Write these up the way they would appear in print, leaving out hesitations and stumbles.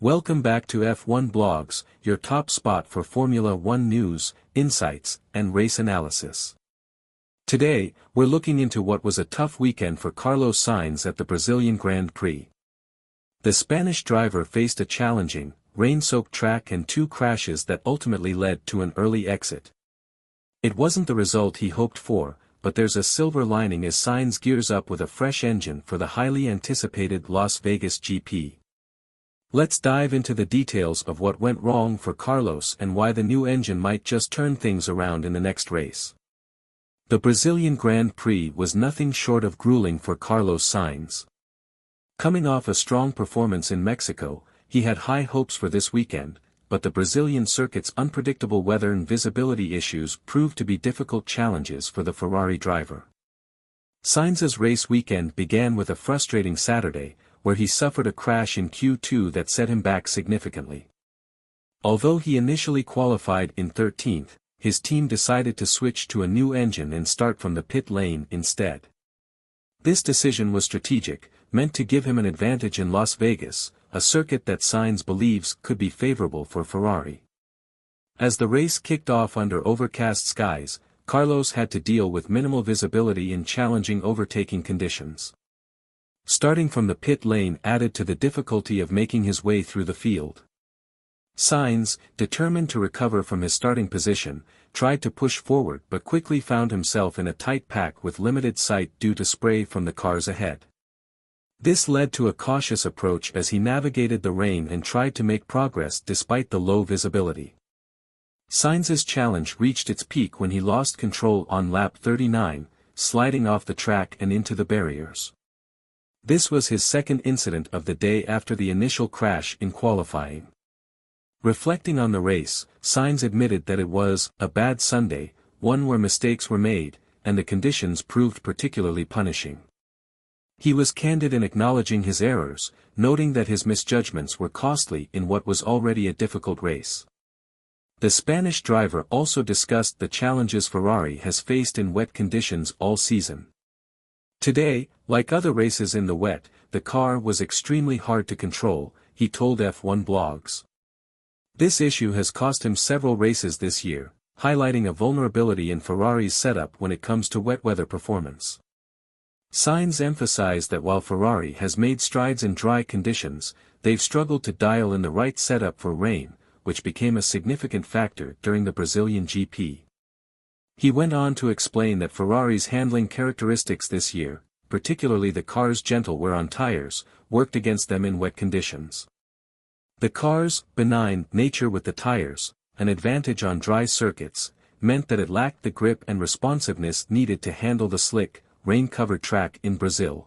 Welcome back to F1 Blogs, your top spot for Formula One news, insights, and race analysis. Today, we're looking into what was a tough weekend for Carlos Sainz at the Brazilian Grand Prix. The Spanish driver faced a challenging, rain-soaked track and two crashes that ultimately led to an early exit. It wasn't the result he hoped for, but there's a silver lining as Sainz gears up with a fresh engine for the highly anticipated Las Vegas GP. Let's dive into the details of what went wrong for Carlos and why the new engine might just turn things around in the next race. The Brazilian Grand Prix was nothing short of grueling for Carlos Sainz. Coming off a strong performance in Mexico, he had high hopes for this weekend, but the Brazilian circuit's unpredictable weather and visibility issues proved to be difficult challenges for the Ferrari driver. Sainz's race weekend began with a frustrating Saturday, where he suffered a crash in Q2 that set him back significantly. Although he initially qualified in 13th, his team decided to switch to a new engine and start from the pit lane instead. This decision was strategic, meant to give him an advantage in Las Vegas, a circuit that Sainz believes could be favorable for Ferrari. As the race kicked off under overcast skies, Carlos had to deal with minimal visibility in challenging overtaking conditions. Starting from the pit lane added to the difficulty of making his way through the field. Sainz, determined to recover from his starting position, tried to push forward but quickly found himself in a tight pack with limited sight due to spray from the cars ahead. This led to a cautious approach as he navigated the rain and tried to make progress despite the low visibility. Sainz's challenge reached its peak when he lost control on lap 39, sliding off the track and into the barriers. This was his second incident of the day after the initial crash in qualifying. Reflecting on the race, Sainz admitted that it was a bad Sunday, one where mistakes were made, and the conditions proved particularly punishing. He was candid in acknowledging his errors, noting that his misjudgments were costly in what was already a difficult race. The Spanish driver also discussed the challenges Ferrari has faced in wet conditions all season. Today, like other races in the wet, the car was extremely hard to control, he told F1 Blogs. This issue has cost him several races this year, highlighting a vulnerability in Ferrari's setup when it comes to wet weather performance. Sainz emphasized that while Ferrari has made strides in dry conditions, they've struggled to dial in the right setup for rain, which became a significant factor during the Brazilian GP. He went on to explain that Ferrari's handling characteristics this year, particularly the car's gentle wear on tires, worked against them in wet conditions. The car's benign nature with the tires, an advantage on dry circuits, meant that it lacked the grip and responsiveness needed to handle the slick, rain-covered track in Brazil.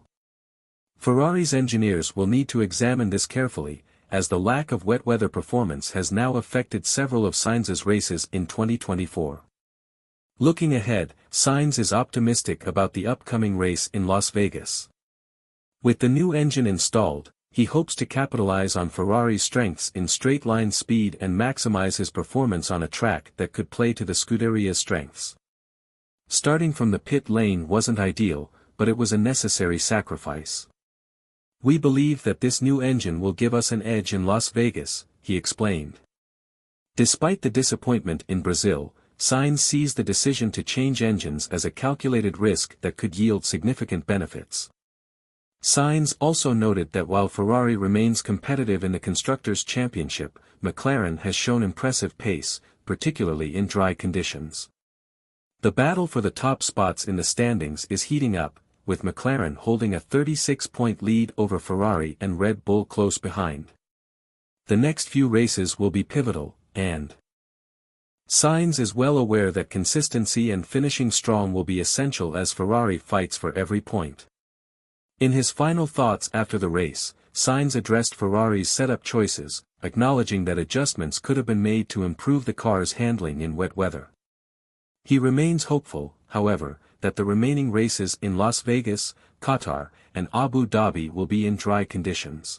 Ferrari's engineers will need to examine this carefully, as the lack of wet weather performance has now affected several of Sainz's races in 2024. Looking ahead, Sainz is optimistic about the upcoming race in Las Vegas. With the new engine installed, he hopes to capitalize on Ferrari's strengths in straight-line speed and maximize his performance on a track that could play to the Scuderia's strengths. Starting from the pit lane wasn't ideal, but it was a necessary sacrifice. We believe that this new engine will give us an edge in Las Vegas, he explained. Despite the disappointment in Brazil, Sainz sees the decision to change engines as a calculated risk that could yield significant benefits. Sainz also noted that while Ferrari remains competitive in the Constructors' Championship, McLaren has shown impressive pace, particularly in dry conditions. The battle for the top spots in the standings is heating up, with McLaren holding a 36-point lead over Ferrari and Red Bull close behind. The next few races will be pivotal, and Sainz is well aware that consistency and finishing strong will be essential as Ferrari fights for every point. In his final thoughts after the race, Sainz addressed Ferrari's setup choices, acknowledging that adjustments could have been made to improve the car's handling in wet weather. He remains hopeful, however, that the remaining races in Las Vegas, Qatar, and Abu Dhabi will be in dry conditions.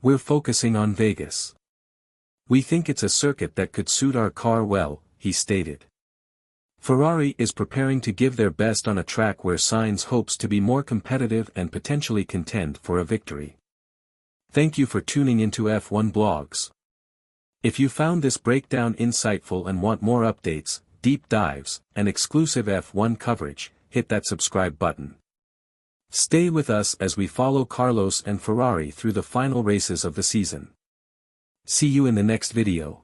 We're focusing on Vegas. We think it's a circuit that could suit our car well, he stated. Ferrari is preparing to give their best on a track where Sainz hopes to be more competitive and potentially contend for a victory. Thank you for tuning into F1 Blogs. If you found this breakdown insightful and want more updates, deep dives, and exclusive F1 coverage, hit that subscribe button. Stay with us as we follow Carlos and Ferrari through the final races of the season. See you in the next video.